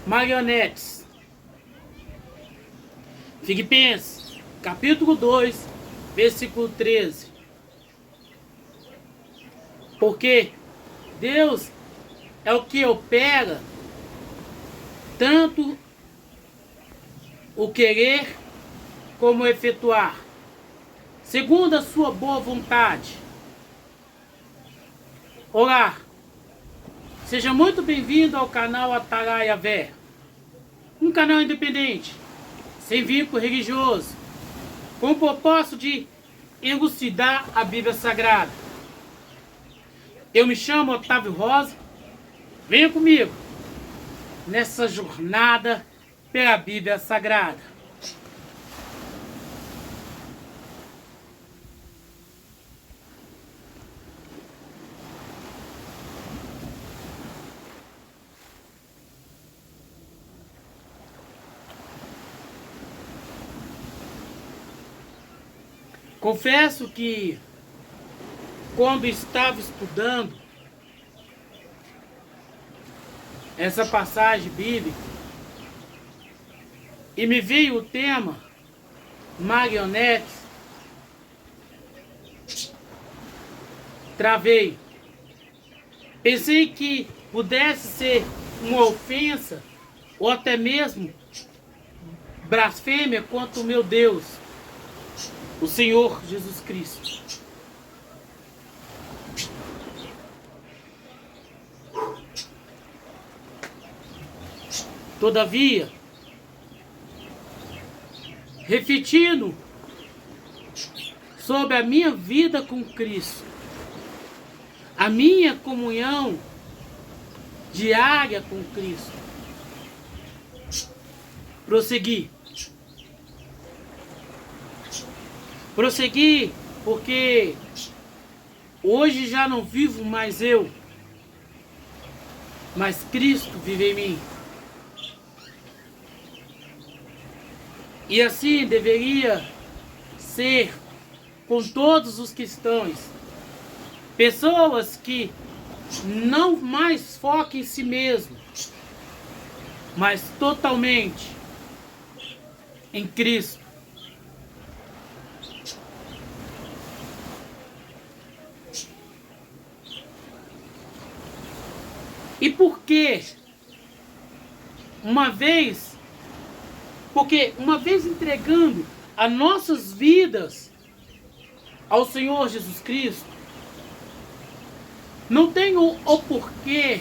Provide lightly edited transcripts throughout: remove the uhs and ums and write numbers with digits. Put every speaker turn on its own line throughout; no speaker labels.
marionetes. Filipenses, capítulo 2, versículo 13. Porque Deus é o que opera tanto o querer como o efetuar, segundo a sua boa vontade. Olá, seja muito bem-vindo ao canal Atalaia Vé, um canal independente, sem vínculo religioso, com o propósito de elucidar a Bíblia Sagrada. Eu me chamo Otávio Rosa, venha comigo nessa jornada pela Bíblia Sagrada. Confesso que, quando estava estudando essa passagem bíblica e me veio o tema marionetes, travei. Pensei que pudesse ser uma ofensa ou até mesmo blasfêmia contra o meu Deus, o Senhor Jesus Cristo. Todavia, refletindo sobre a minha vida com Cristo, a minha comunhão diária com Cristo, prossegui porque hoje já não vivo mais eu, mas Cristo vive em mim. E assim deveria ser com todos os cristãos, pessoas que não mais focam em si mesmo, mas totalmente em Cristo. E por quê? Porque uma vez entregando as nossas vidas ao Senhor Jesus Cristo, não tem o porquê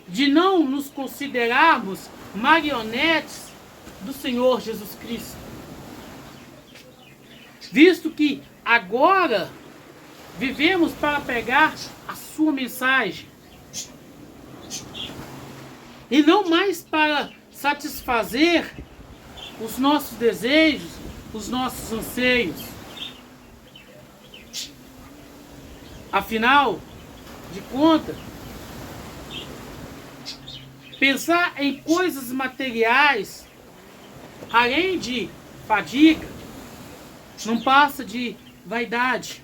de não nos considerarmos marionetes do Senhor Jesus Cristo. Visto que agora vivemos para pegar a sua mensagem e não mais para satisfazer os nossos desejos, os nossos anseios. Afinal de contas, pensar em coisas materiais, além de fadiga, não passa de vaidade.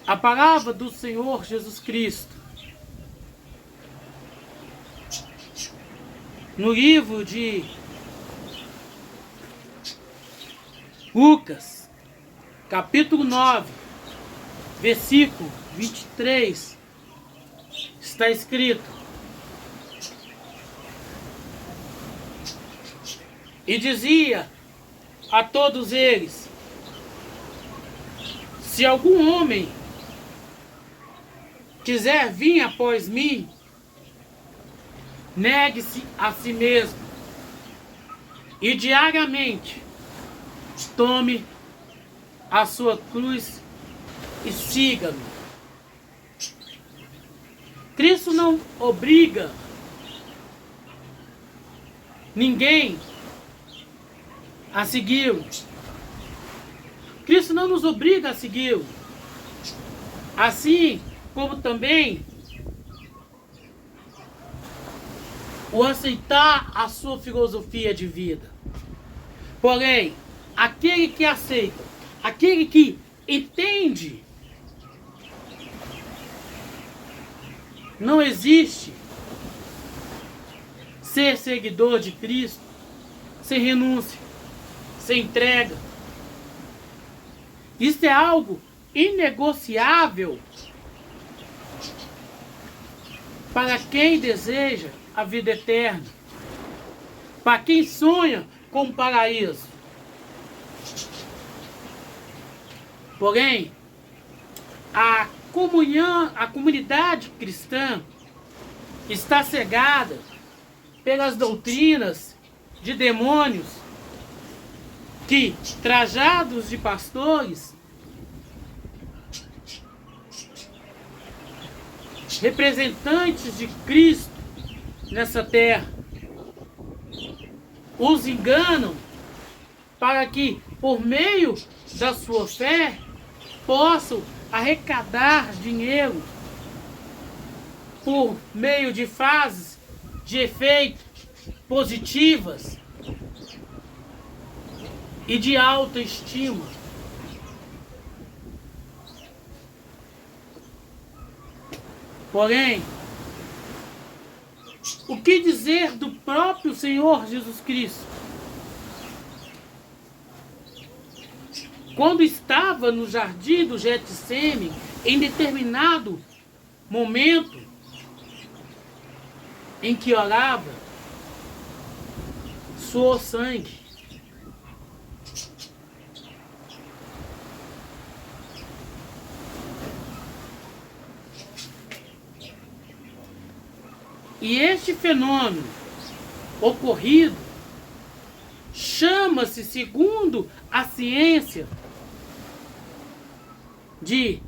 A palavra do Senhor Jesus Cristo, no livro de Lucas, capítulo 9, versículo 23, está escrito: e dizia a todos eles: se algum homem quiser vir após mim, negue-se a si mesmo e diariamente tome a sua cruz e siga-me. Cristo não obriga ninguém a segui-lo. Cristo não nos obriga a segui-lo. Assim como também o aceitar a sua filosofia de vida. Porém, aquele que aceita, aquele que entende não existe ser seguidor de Cristo sem renúncia, sem entrega. Isso é algo inegociável para quem deseja a vida eterna, para quem sonha com o paraíso. Porém, a comunidade cristã está cegada pelas doutrinas de demônios que, trajados de pastores, representantes de Cristo nessa terra, os enganam para que, por meio da sua fé, possam arrecadar dinheiro por meio de frases de efeito positivas e de autoestima. Porém, o que dizer do próprio Senhor Jesus Cristo? Quando estava no jardim do Getsêmani, em determinado momento em que orava, suou sangue. E este fenômeno ocorrido chama-se, segundo a ciência, de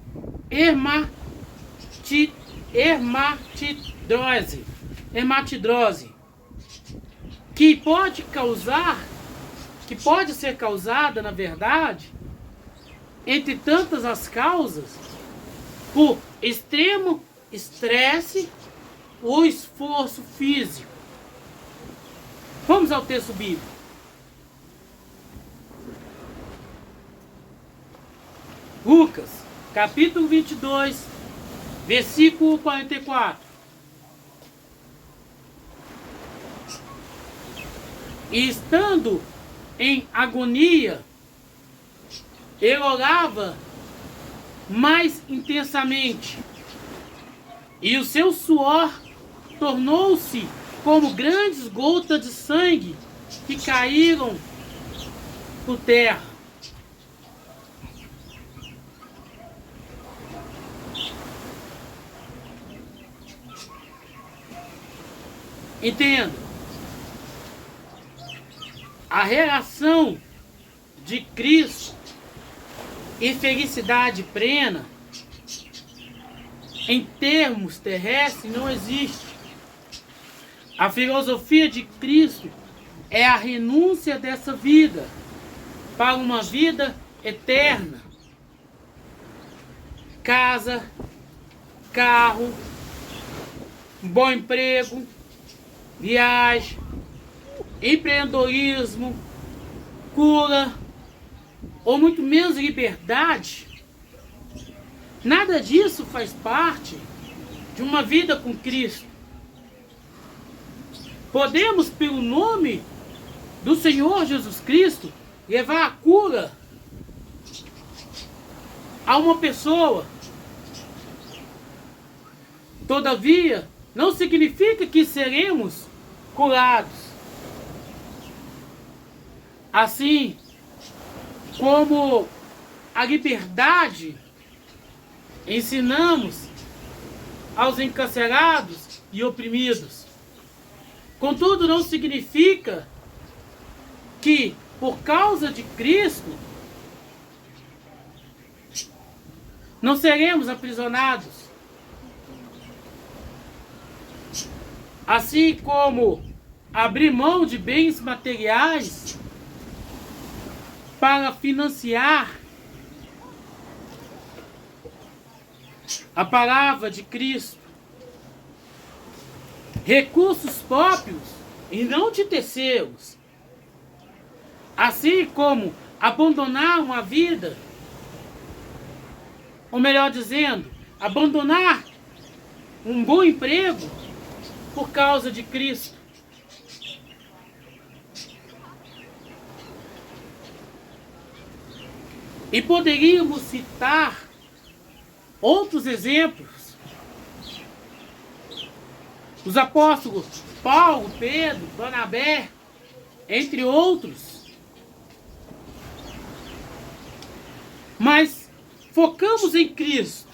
hematidrose, que pode ser causada, na verdade, entre tantas as causas, por extremo estresse ou esforço físico. Vamos ao texto bíblico. Lucas, capítulo 22, versículo 44. E estando em agonia, ele orava mais intensamente, e o seu suor tornou-se como grandes gotas de sangue que caíram por terra. Entenda, a relação de Cristo e felicidade plena em termos terrestres não existe. A filosofia de Cristo é a renúncia dessa vida para uma vida eterna. Casa, carro, bom emprego, viagem, empreendedorismo, cura, ou muito menos liberdade. Nada disso faz parte de uma vida com Cristo. Podemos, pelo nome do Senhor Jesus Cristo, levar a cura a uma pessoa. Todavia, não significa que seremos curados. Assim como a liberdade ensinamos aos encarcerados e oprimidos. Contudo, não significa que, por causa de Cristo, não seremos aprisionados. Assim como abrir mão de bens materiais para financiar a palavra de Cristo, recursos próprios e não de terceiros, assim como abandonar uma vida, ou melhor dizendo, abandonar um bom emprego por causa de Cristo. E poderíamos citar outros exemplos. Os apóstolos Paulo, Pedro, Barnabé, entre outros. Mas focamos em Cristo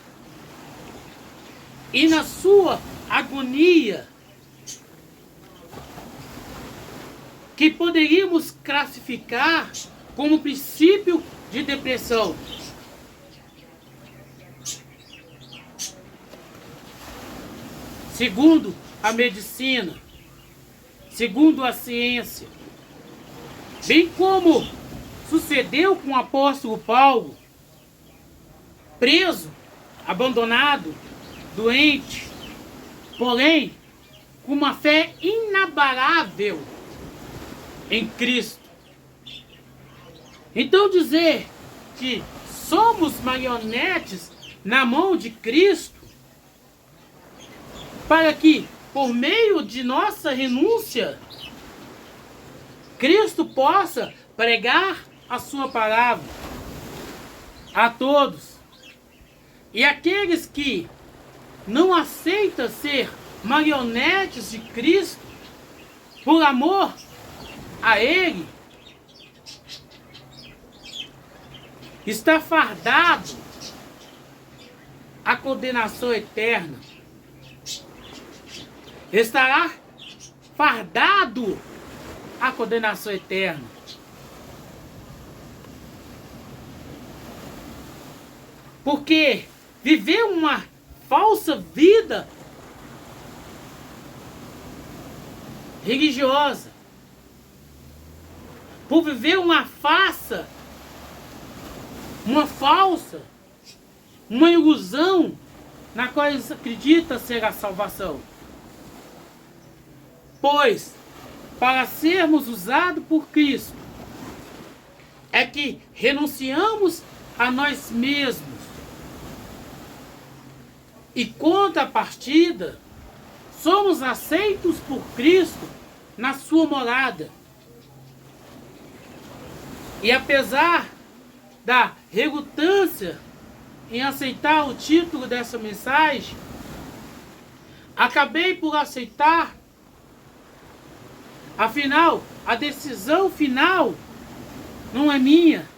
e na sua agonia, que poderíamos classificar como princípio de depressão. Segundo a medicina, segundo a ciência, bem como sucedeu com o apóstolo Paulo, preso, abandonado, doente, porém com uma fé inabalável em Cristo. Então dizer que somos marionetes na mão de Cristo, para que, por meio de nossa renúncia, Cristo possa pregar a sua palavra a todos. E aqueles que não aceitam ser marionetes de Cristo, por amor a Ele, está fardado à condenação eterna. Estará fardado à condenação eterna. Porque viver uma falsa vida religiosa, por viver uma farsa, uma falsa, uma ilusão na qual eles acreditam ser a salvação. Pois, para sermos usados por Cristo, é que renunciamos a nós mesmos. E contrapartida, somos aceitos por Cristo na sua morada. E apesar da relutância em aceitar o título dessa mensagem, acabei por aceitar. Afinal, a decisão final não é minha,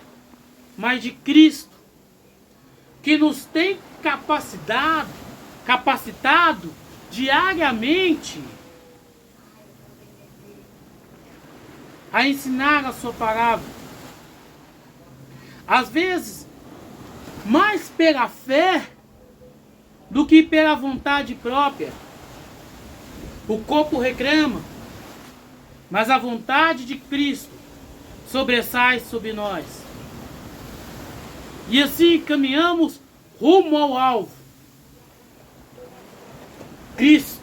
mas de Cristo, que nos tem capacitado diariamente a ensinar a sua palavra. Às vezes, mais pela fé do que pela vontade própria. O corpo reclama, mas a vontade de Cristo sobressai sobre nós. E assim caminhamos rumo ao alvo. Cristo.